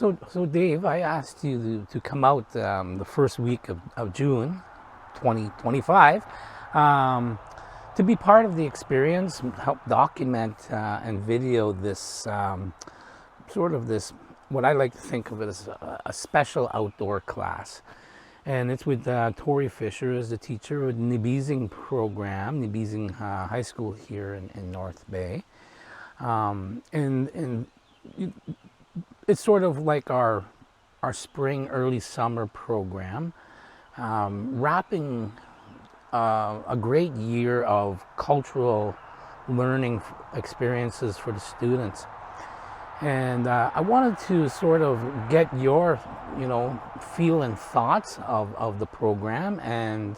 So Dave, I asked you to come out the first week of June 2025 to be part of the experience, help document and video this this, what I like to think of it as a special outdoor class. And it's with Tori Fisher as the teacher with Nibizing program, Nibizing High School here in North Bay. And it's sort of like our spring, early summer program, wrapping a great year of cultural learning experiences for the students. And I wanted to sort of get your, feel and thoughts of the program and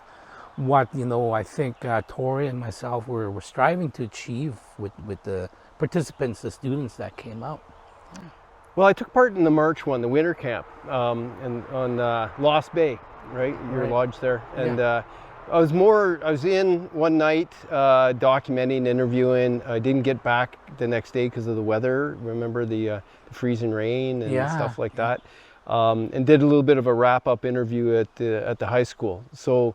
what, I think Tori and myself were striving to achieve with the participants, the students that came out. Yeah. Well, I took part in the March one, the winter camp, on Lost Bay, right? Your lodge there. And I was in one night documenting, interviewing. I didn't get back the next day because of the weather. Remember the freezing rain and stuff like that. And did a little bit of a wrap-up interview at the high school. So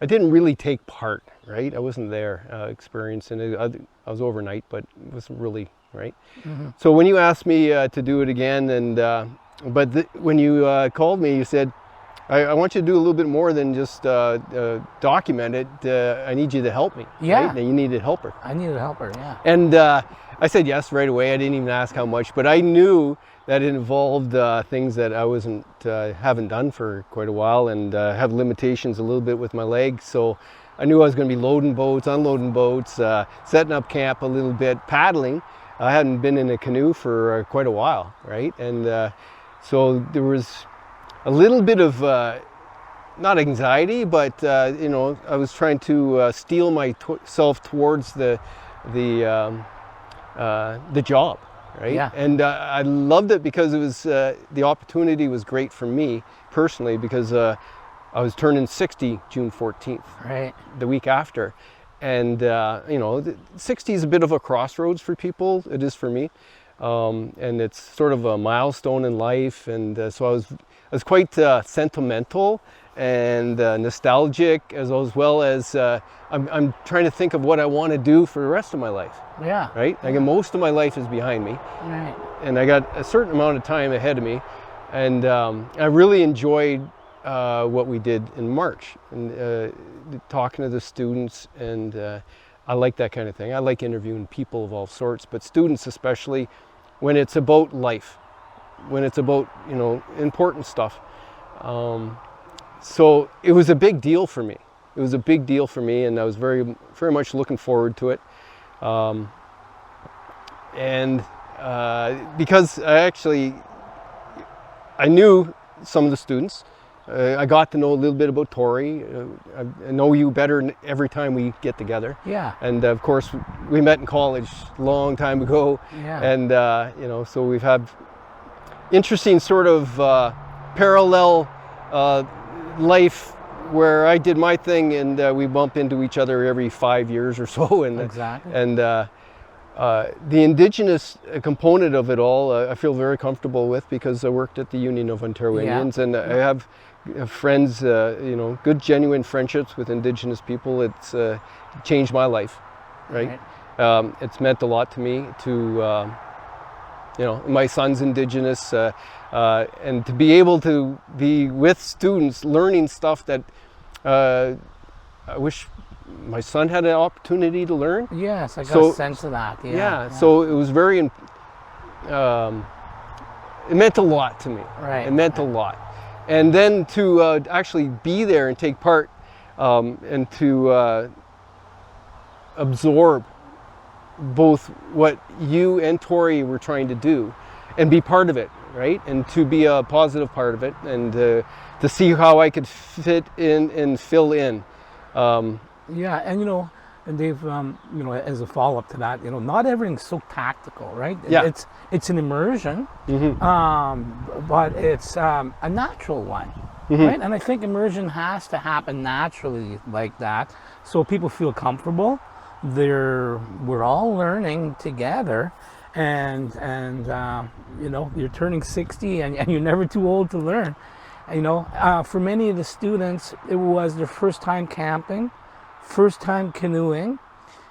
I didn't really take part, right? I wasn't there experiencing it. I was overnight, but it wasn't really, right? Mm-hmm. So when you asked me to do it again, when you called me, you said, I want you to do a little bit more than just document it. I need you to help me. Yeah. Right? And you needed a helper. I needed a helper, yeah. And I said yes right away. I didn't even ask how much, but I knew that it involved things that I haven't done for quite a while, and have limitations a little bit with my legs. So I knew I was going to be loading boats, unloading boats, setting up camp a little bit, paddling. I hadn't been in a canoe for quite a while, right? And so there was a little bit of, not anxiety, but I was trying to steel myself towards the job, right? Yeah. And I loved it because it was the opportunity was great for me personally, because I was turning 60 June 14th, right? The week after, and 60 is a bit of a crossroads for people. It is for me, and it's sort of a milestone in life, and so I was quite sentimental and nostalgic, as well as I'm trying to think of what I want to do for the rest of my life. Yeah. Right? Like most of my life is behind me. Right. And I got a certain amount of time ahead of me. And I really enjoyed what we did in March, and talking to the students, and I like that kind of thing. I like interviewing people of all sorts, but students especially, when it's about life, when it's about, important stuff. So it was a big deal for me. It was a big deal for me, and I was very, very much looking forward to it. Because I knew some of the students. I got to know a little bit about Tori. I know you better every time we get together. Yeah. And of course, we met in college a long time ago. Yeah. And so we've had interesting sort of parallel life where I did my thing, and we bump into each other every 5 years or so. And exactly. And the Indigenous component of it all, I feel very comfortable with, because I worked at the Union of Ontario Indians, and I have friends, good genuine friendships with Indigenous people. It's changed my life, right? It's meant a lot to me to, my son's Indigenous, and to be able to be with students learning stuff that I wish my son had an opportunity to learn. Yes, I got a sense of that. Yeah. So it was very, it meant a lot to me. Right. It meant a lot. And then to actually be there and take part, and to absorb both what you and Tori were trying to do and be part of it, right? And to be a positive part of it, and to see how I could fit in and fill in. Yeah, and and Dave, as a follow-up to that, not everything's so tactical, right? Yeah. It's an immersion, but it's a natural one, Mm-hmm. right? And I think immersion has to happen naturally like that, so people feel comfortable. We're all learning together, and you know, you're turning 60, and you're never too old to learn. You know, for many of the students, it was their first time camping, first time canoeing,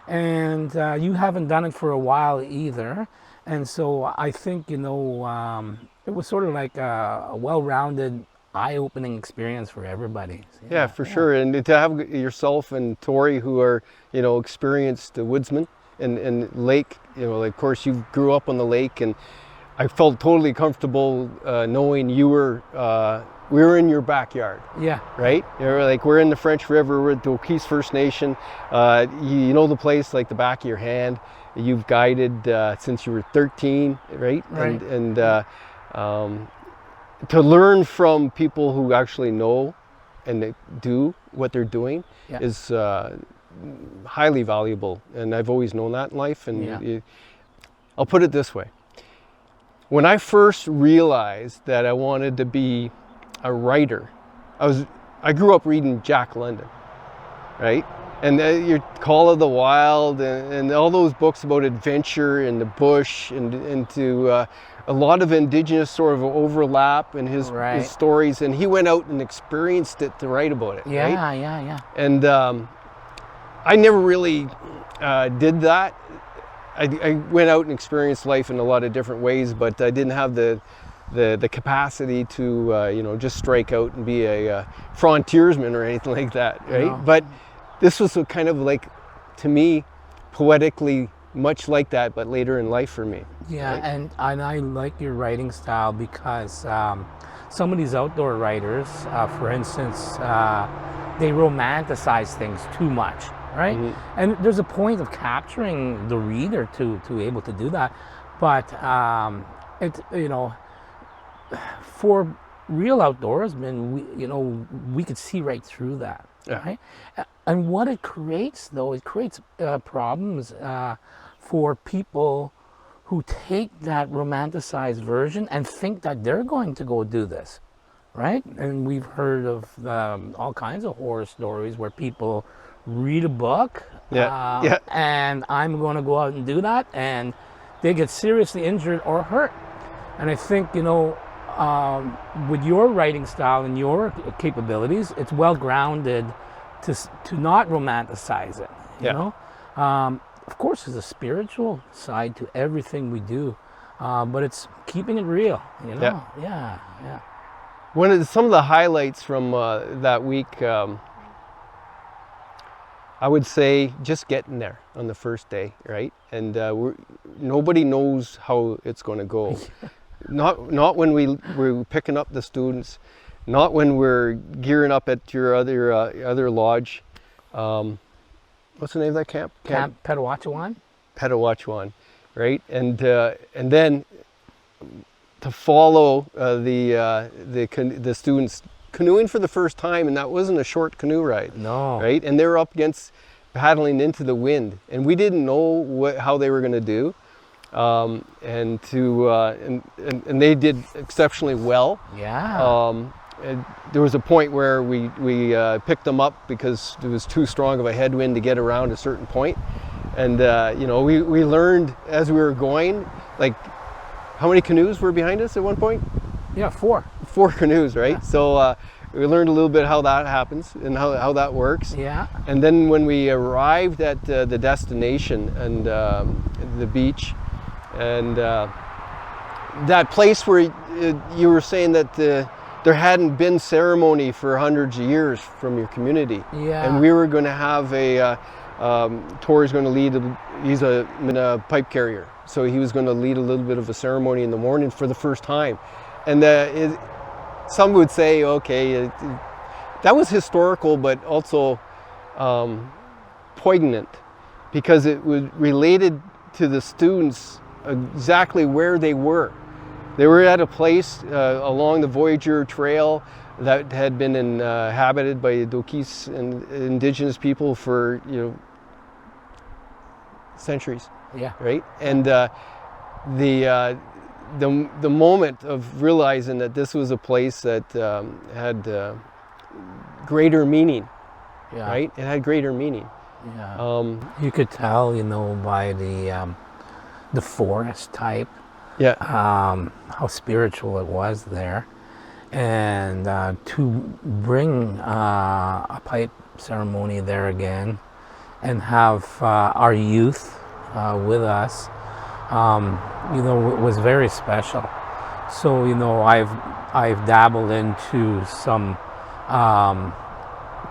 and you haven't done it for a while either. And so I think, you know, it was sort of like a well-rounded, eye-opening experience for everybody. So, Yeah, for sure. And to have yourself and Tori, who are, you know, experienced woodsmen and lake, you know, like, of course you grew up on the lake, and I felt totally comfortable knowing you were, we were in your backyard. Yeah. Right? You're like, we're in the French River, we're at Dokis First Nation. You know the place like the back of your hand. You've guided since you were 13, right? Right. And to learn from people who actually know and they do what they're doing is highly valuable. And I've always known that in life. And I'll put it this way. When I first realized that I wanted to be a writer, I grew up reading Jack London, right? And your Call of the Wild and all those books about adventure in the bush and to a lot of Indigenous sort of overlap in his stories. And he went out and experienced it to write about it. Yeah, right? yeah. And I never really did that. I went out and experienced life in a lot of different ways, but I didn't have the capacity to you know, just strike out and be a frontiersman or anything like that, right? No. But this was a kind of like, to me, poetically much like that, but later in life for me. Yeah, right? and I like your writing style because some of these outdoor writers, for instance, they romanticize things too much, right? Mm-hmm. And there's a point of capturing the reader to be able to do that, but it's, you know, for real outdoorsmen, we could see right through that, right? And what it creates, though, it creates problems for people who take that romanticized version and think that they're going to go do this, right? And we've heard of all kinds of horror stories where people read a book, and I'm going to go out and do that, and they get seriously injured or hurt. And I think, you know, with your writing style and your capabilities, it's well grounded to not romanticize it. You know, of course, there's a spiritual side to everything we do, but it's keeping it real. You know, yeah. Some of the highlights from that week, I would say just getting there on the first day, right? And nobody knows how it's going to go. Not when we're picking up the students, not when we're gearing up at your other lodge. What's the name of that camp? Camp Petawachuan. Petawachuan, right? And then to follow the students canoeing for the first time, and that wasn't a short canoe ride. No. Right? And they were up against paddling into the wind, and we didn't know how they were going to do. And they did exceptionally well. Yeah. And there was a point where we picked them up because it was too strong of a headwind to get around a certain point. And you know, we learned as we were going, like, how many canoes were behind us at one point? Yeah, 4 canoes, right? Yeah. So we learned a little bit how that happens and how that works. Yeah. And then when we arrived at the destination and the beach, and that place where you were saying that there hadn't been ceremony for hundreds of years from your community. Yeah. And we were going to have Tori's going to lead, he's a pipe carrier. So he was going to lead a little bit of a ceremony in the morning for the first time. And some would say, okay, that was historical, but also poignant, because it was related to the students exactly where they were. They were at a place along the Voyager Trail that had been inhabited by Dokis and indigenous people for, you know, centuries. Yeah. Right. And the moment of realizing that this was a place that had greater meaning. Yeah. Right. It had greater meaning. Yeah. You could tell, you know, by the forest type, Yeah. how spiritual it was there, and to bring a pipe ceremony there again, and have our youth with us, it was very special. So I've dabbled into some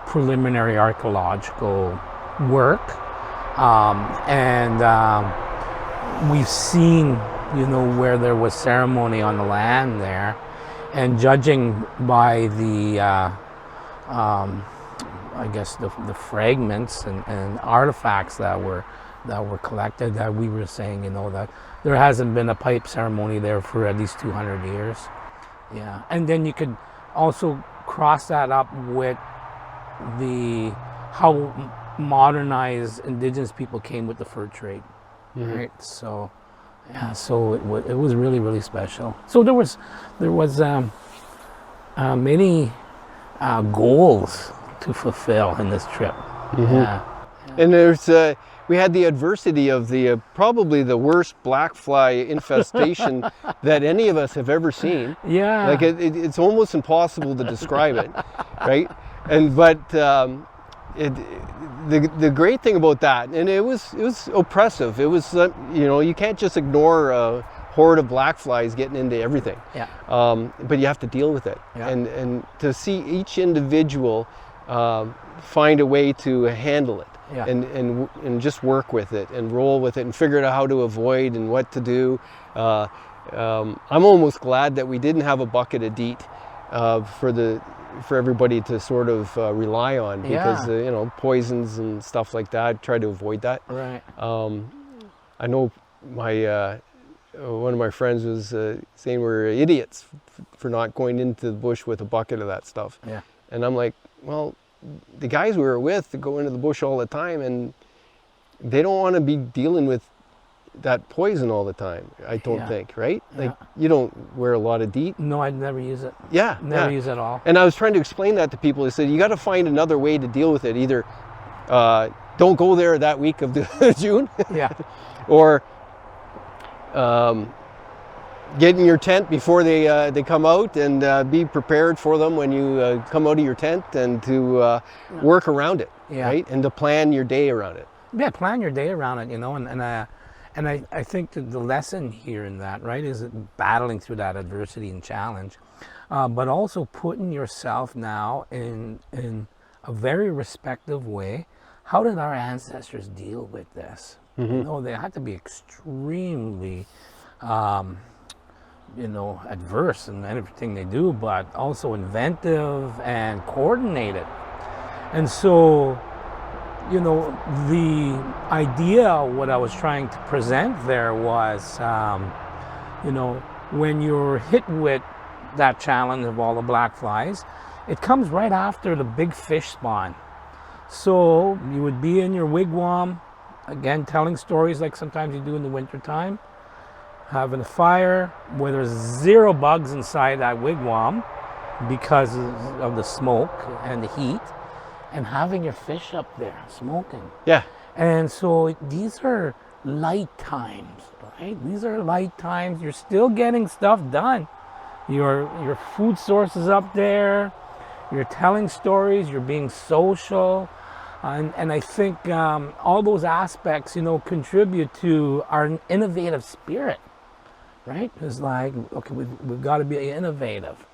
preliminary archaeological work, and we've seen where there was ceremony on the land there, and judging by the I guess the fragments and artifacts that were collected, that we were saying that there hasn't been a pipe ceremony there for at least 200 years. Yeah, and then you could also cross that up with how modernized indigenous people came with the fur trade, right? So yeah, so it was really, really special. So there was many goals to fulfill in this trip. Yeah. And we had the adversity of the probably the worst black fly infestation that any of us have ever seen. Yeah. Like it's almost impossible to describe it, right? But the great thing about that, and it was oppressive. It was you can't just ignore a horde of black flies getting into everything. Yeah. But you have to deal with it, Yeah. and to see each individual find a way to handle it. Yeah. And just work with it and roll with it and figure out how to avoid and what to do. I'm almost glad that we didn't have a bucket of DEET for everybody to sort of rely on, because poisons and stuff like that. Try to avoid that. Right. I know my one of my friends was saying we're idiots for not going into the bush with a bucket of that stuff. Yeah. And I'm like, well, the guys we were with go into the bush all the time, and they don't want to be dealing with that poison all the time, I don't think, right? Like, you don't wear a lot of DEET. No, I'd never use it. Yeah. Never use it at all. And I was trying to explain that to people. I said, you got to find another way to deal with it. Either don't go there that week of June. Yeah. Or get in your tent before they come out, and be prepared for them when you come out of your tent, and to work around it, right? And to plan your day around it. Yeah, plan your day around it, and I think that the lesson here in that, right, is battling through that adversity and challenge, but also putting yourself now in a very respective way. How did our ancestors deal with this? They had to be extremely adverse in everything they do, but also inventive and coordinated. And so, the idea, what I was trying to present there was, when you're hit with that challenge of all the black flies, it comes right after the big fish spawn. So you would be in your wigwam, again, telling stories like sometimes you do in the wintertime, having a fire where there's 0 bugs inside that wigwam because of the smoke and the heat, and having your fish up there smoking. Yeah. And so these are light times, right? These are light times. You're still getting stuff done. Your food source is up there. You're telling stories. You're being social. And I think all those aspects, contribute to our innovative spirit, right? It's like, okay, we've got to be innovative.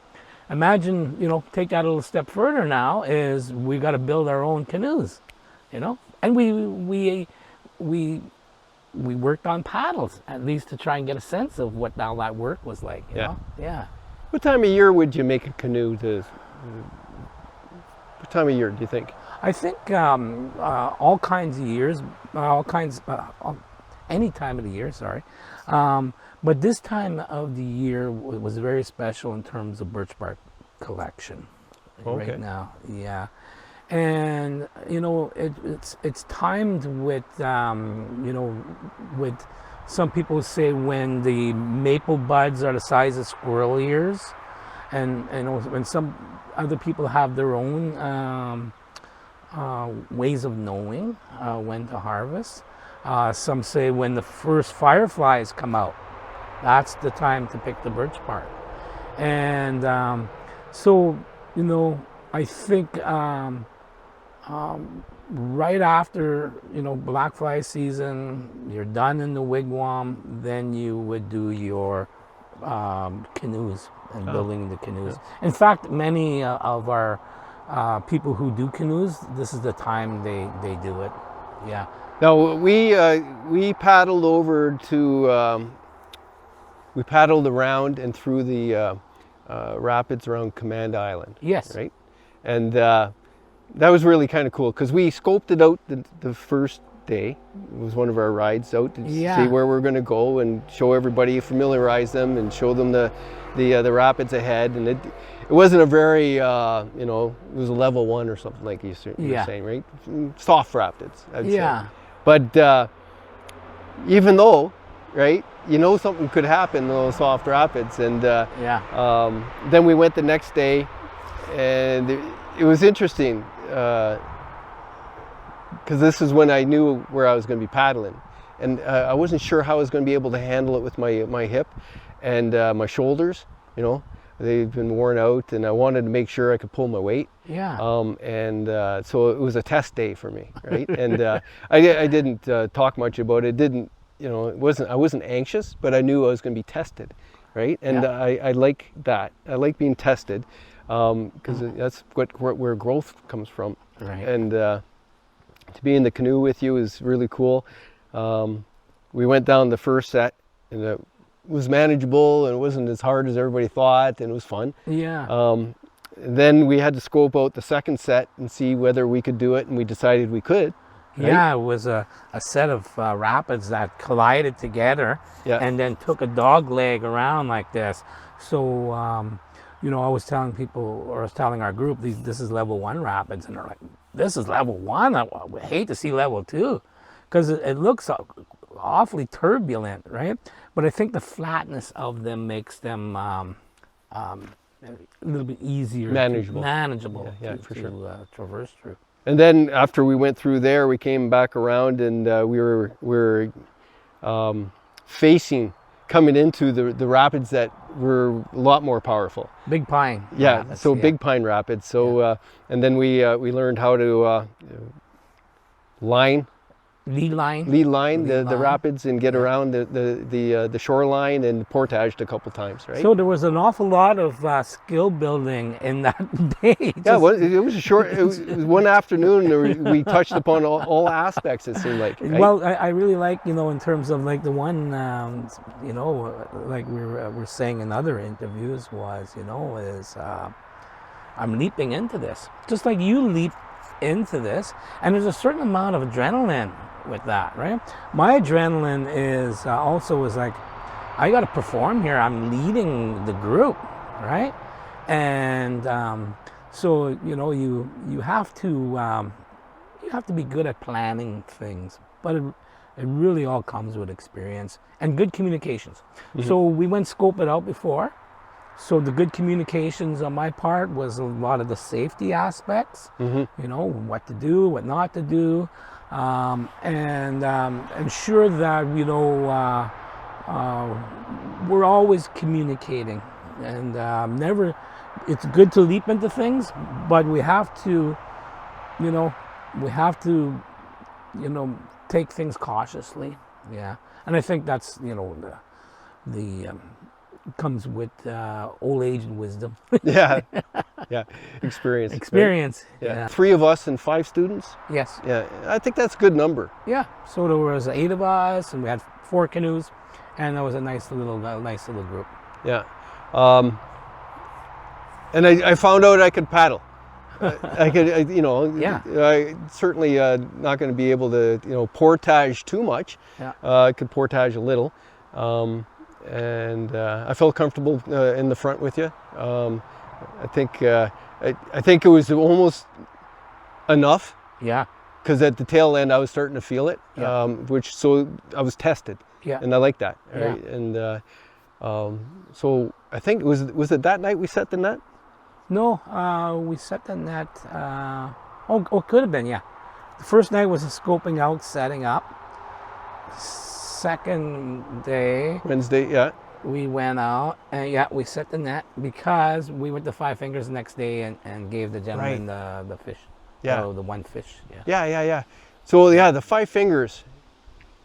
Imagine, take that a little step further now, is we've got to build our own canoes, And we worked on paddles, at least to try and get a sense of what all that work was like, you know? Yeah. What time of year would you make a canoe what time of year do you think? I think all kinds of years, any time of the year, sorry. But this time of the year was very special in terms of birch bark collection right now. Yeah. And, it's timed with, with some people say when the maple buds are the size of squirrel ears, and when some other people have their own ways of knowing when to harvest. Some say when the first fireflies come out, that's the time to pick the birch bark. And so, you know, I think right after, you know, blackfly season, you're done in the wigwam, then you would do your canoes and building the canoes. In fact, many of our people who do canoes, this is the time they do it. Yeah. Now we paddled over to we paddled around and through the rapids around Command Island. Yes. Right, and that was really kind of cool because we scoped it out the first day. It was one of our rides out to see where we're going to go and show everybody, familiarize them, and show them the rapids ahead. And it wasn't a very you know, it was a level 1 or something like you were saying, right? Soft rapids, I'd say. But even though, right, you know, something could happen in those soft rapids, and then we went the next day, and it was interesting because this is when I knew where I was going to be paddling, and I wasn't sure how I was going to be able to handle it with my hip and my shoulders. You know, they've been worn out, and I wanted to make sure I could pull my weight. So it was a test day for me, right? And I didn't talk much about it. Didn't, you know, I wasn't anxious, but I knew I was going to be tested, right? And I like that. I like being tested because that's where growth comes from. Right. And to be in the canoe with you is really cool. We went down the first set, and it was manageable, and it wasn't as hard as everybody thought, and it was fun. Then we had to scope out the second set and see whether we could do it, and we decided we could. Right? Yeah, it was a set of rapids that collided together and then took a dog leg around like this. So, you know, I was telling people, or I was telling our group, this is level 1 rapids, and they're like, this is level 1? I would hate to see level 2, because it looks awfully turbulent, right? But I think the flatness of them makes them a little bit easier, manageable to traverse through. And then after we went through there, we came back around, and we were coming into the rapids that were a lot more powerful. Big Pine. Big Pine Rapids. So and then we learned how to lead line the rapids and get around the shoreline, and portaged a couple times, right? So there was an awful lot of skill building in that day. It was one afternoon. We touched upon all aspects, it seemed like. Right? Well, I really like, you know, in terms of like the one, you know, like we're saying in other interviews was, you know, is I'm leaping into this, just like you leap into this, and there's a certain amount of adrenaline with that, right? My adrenaline is also like, I got to perform here. I'm leading the group, right? And so, you know, you have to be good at planning things, but it really all comes with experience and good communications. So we went scope it out before. So the good communications on my part was a lot of the safety aspects, you know, what to do, what not to do, and ensure that, you know, we're always communicating, and never. It's good to leap into things, but we have to, you know, take things cautiously. Yeah, and I think that's, you know, the comes with old age and wisdom. Experience. Right? Yeah. 3 of us and 5 students. Yes. Yeah, I think that's a good number. Yeah. So there was 8 of us, and we had 4 canoes, and that was a nice little group. Yeah. And I found out I could paddle. I could, you know. Yeah. I certainly not going to be able to, you know, portage too much. Yeah. I could portage a little. And I felt comfortable in the front with you. I think it was almost enough. Yeah. Because at the tail end I was starting to feel it, so I was tested. Yeah. And I like that. Right? Yeah. And so I think was it that night we set the net? No, we set the net. It could have been, yeah. The first night was a scoping out, setting up. second day, Wednesday, yeah. we went out and yeah, we set the net because we went to Five Fingers the next day and gave the gentleman the fish. Yeah. Oh, the one fish. Yeah. Yeah. So yeah, the Five Fingers,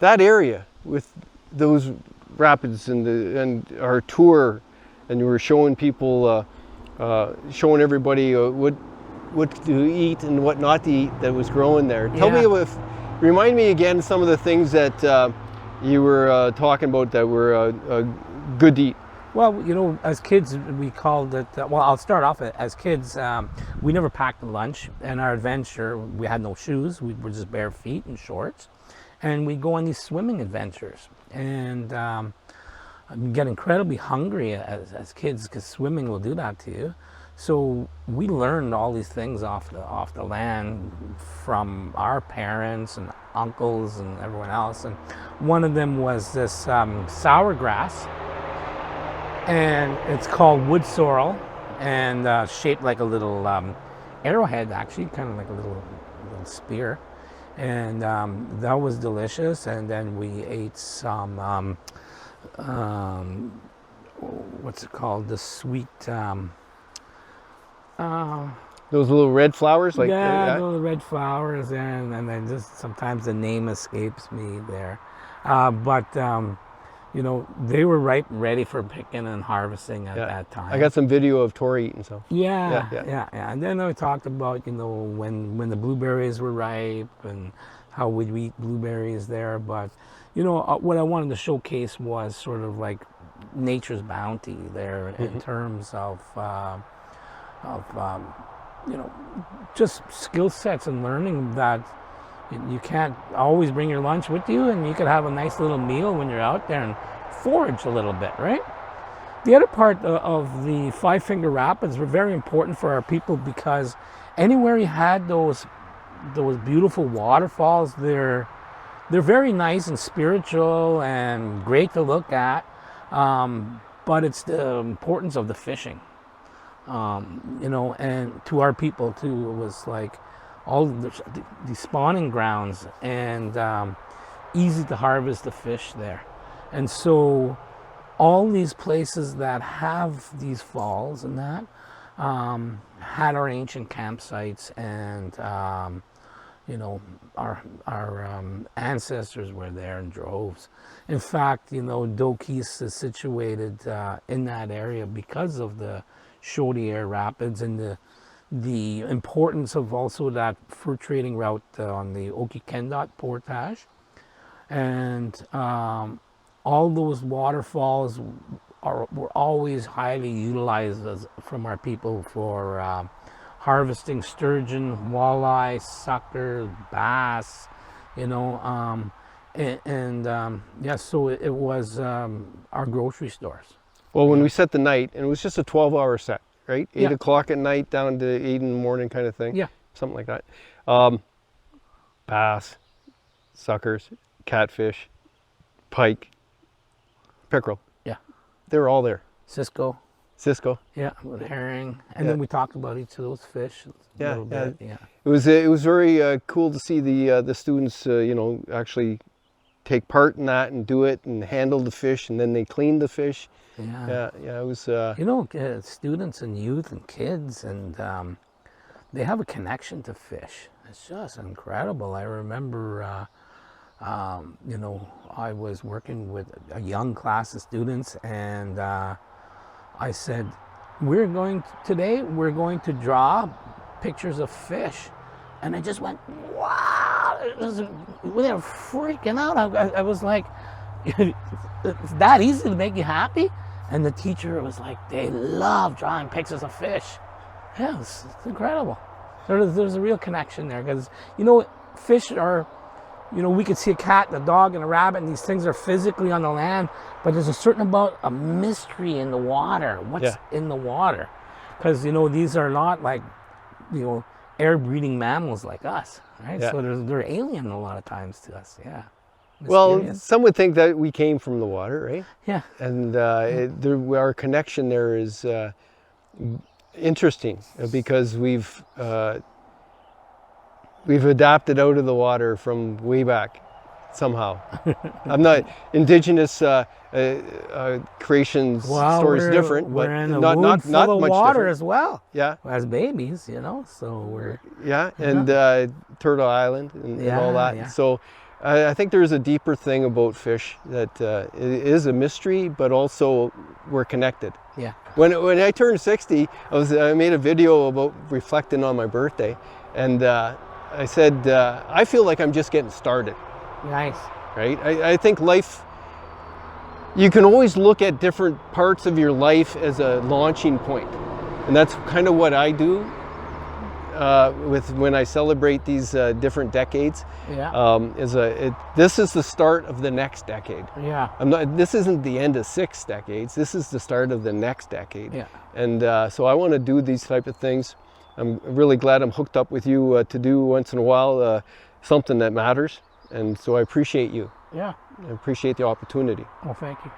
that area with those rapids and our tour, and we were showing people, showing everybody what to eat and what not to eat that was growing there. Tell me remind me again some of the things that you were talking about that were good to eat. Well, you know, as kids, we called it, well, I'll start off as kids, we never packed a lunch, and our adventure, we had no shoes, we were just bare feet and shorts, and we'd go on these swimming adventures, and get incredibly hungry as kids, because swimming will do that to you. So we learned all these things off the land from our parents and uncles and everyone else, and one of them was this sour grass, and it's called wood sorrel, and shaped like a little arrowhead, actually, kind of like a little spear, and that was delicious. And then we ate some what's it called, the sweet those little red flowers, like little red flowers, and then just sometimes the name escapes me there, but you know, they were ripe and ready for picking and harvesting at that time. I got some video of Tori eating some. Yeah. And then we talked about, you know, when the blueberries were ripe and how we'd eat blueberries there. But, you know, what I wanted to showcase was sort of like nature's bounty there in terms of you know, just skill sets and learning that you can't always bring your lunch with you, and you could have a nice little meal when you're out there and forage a little bit, right? The other part of the Five Finger Rapids were very important for our people, because anywhere you had those beautiful waterfalls, they're very nice and spiritual and great to look at, but it's the importance of the fishing, you know, and to our people too, it was like all the spawning grounds, and easy to harvest the fish there. And so all these places that have these falls and that had our ancient campsites, and you know, our ancestors were there in droves. In fact, you know, Dokis is situated in that area because of the Chaudière Rapids and the importance of also that fur trading route on the Okikendot portage. And all those waterfalls were always highly utilized from our people for harvesting sturgeon, walleye, sucker, bass, you know, yeah, so it was our grocery stores. Well, when we set the night, and it was just a 12-hour set, right? 8 o'clock at night down to 8 in the morning kind of thing. Yeah. Something like that. Bass, suckers, catfish, pike, pickerel. Yeah. They were all there. Cisco. Yeah, with herring. And then we talked about each of those fish a little bit. Yeah. It was very cool to see the students, you know, actually take part in that and do it and handle the fish, and then they cleaned the fish. Yeah, it was... You know, students and youth and kids, and they have a connection to fish. It's just incredible. I remember, you know, I was working with a young class of students, and I said, today we're going to draw pictures of fish. And I just went, wow, they were freaking out. I was like, it's that easy to make you happy? And the teacher was like, they love drawing pictures of fish. Yeah, it's incredible. There's a real connection there, because, you know, fish are, you know, we could see a cat and a dog and a rabbit, and these things are physically on the land, but there's a certain amount of mystery in the water. What's in the water? Because, you know, these are not like, you know, air-breathing mammals like us, right? Yeah. So they're alien a lot of times to us, yeah. Well, some would think that we came from the water, right? Yeah. And our connection there is interesting, because we've adapted out of the water from way back somehow. I'm not indigenous creations Well, stories different, but we're in a not womb not full not of much water different. as well. Yeah, As babies, you know, so we're yeah, and Turtle Island and all Yeah, that. yeah. So I think there's a deeper thing about fish that it is a mystery, but also we're connected. yeah. When I turned 60, I made a video about reflecting on my birthday, and I said I feel like I'm just getting started. Nice. Right? I think life. You can always look at different parts of your life as a launching point, and that's kind of what I do with when I celebrate these different decades. Yeah. This is the start of the next decade. Yeah. This isn't the end of 6 decades. This is the start of the next decade. Yeah. And so I want to do these type of things. I'm really glad I'm hooked up with you to do once in a while something that matters. And so I appreciate you. Yeah. I appreciate the opportunity. Well, thank you.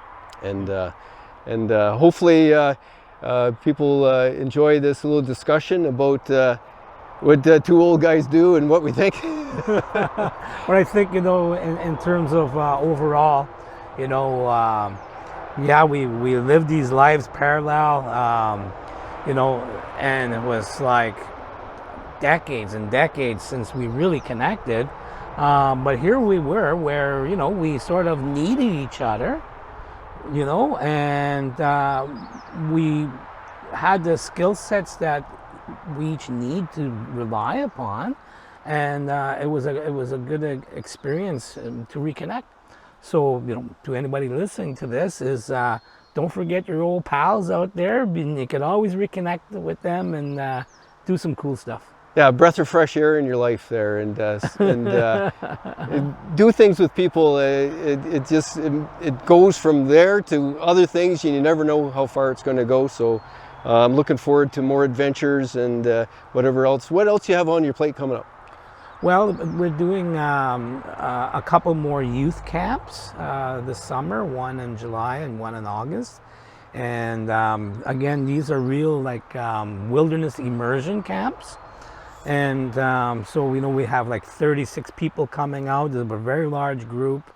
And hopefully people enjoy this little discussion about what two old guys do and what we think. But I think, you know, in terms of overall, you know, yeah, we live these lives parallel, you know, and it was like decades and decades since we really connected. But here we were where, you know, we sort of needed each other, you know, and we had the skill sets that we each need to rely upon. And it was a good experience to reconnect. So, you know, to anybody listening to this is don't forget your old pals out there. You can always reconnect with them and do some cool stuff. Yeah, a breath of fresh air in your life there, and do things with people. It goes from there to other things, and you never know how far it's going to go. So I'm looking forward to more adventures and whatever else. What else you have on your plate coming up? Well, we're doing a couple more youth camps this summer, one in July and one in August. And again, these are real like wilderness immersion camps. And so, you know, we have like 36 people coming out. There's a very large group,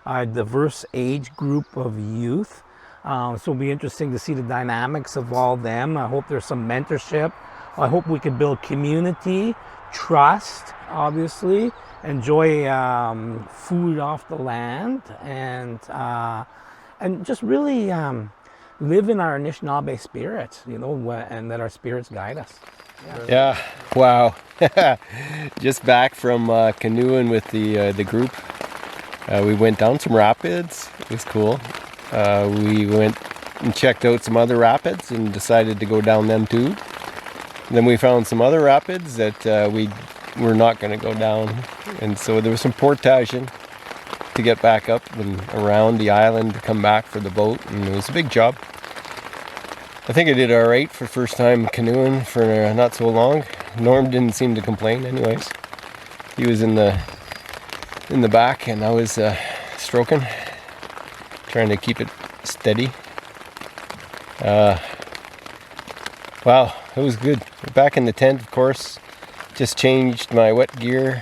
diverse age group of youth. So it'll be interesting to see the dynamics of all them. I hope there's some mentorship. I hope we can build community, trust, obviously, enjoy food off the land, and just really live in our Anishinaabe spirit, you know, and let our spirits guide us. Yeah, wow. Just back from canoeing with the group. We went down some rapids. It was cool. We went and checked out some other rapids and decided to go down them too. Then we found some other rapids that we were not going to go down. And so there was some portaging to get back up and around the island to come back for the boat. And it was a big job. I think I did all right for first time canoeing for not so long. Norm didn't seem to complain anyways. He was in the back and I was stroking, trying to keep it steady. Wow, it was good. Back in the tent, of course, just changed my wet gear,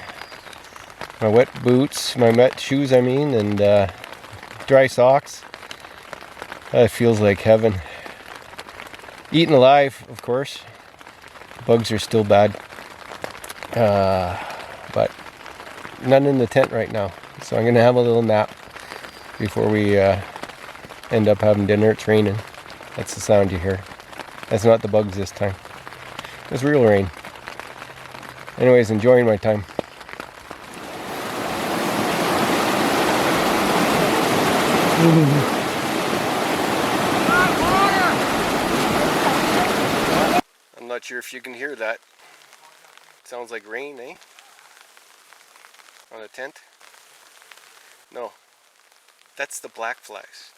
my wet boots, my wet shoes, I mean, and dry socks. It feels like heaven. Eaten alive, of course. Bugs are still bad. But none in the tent right now. So I'm going to have a little nap before we end up having dinner. It's raining. That's the sound you hear. That's not the bugs this time. It's real rain. Anyways, enjoying my time. I'm not sure if you can hear that. Sounds like rain, eh? On a tent? No. That's the black flies.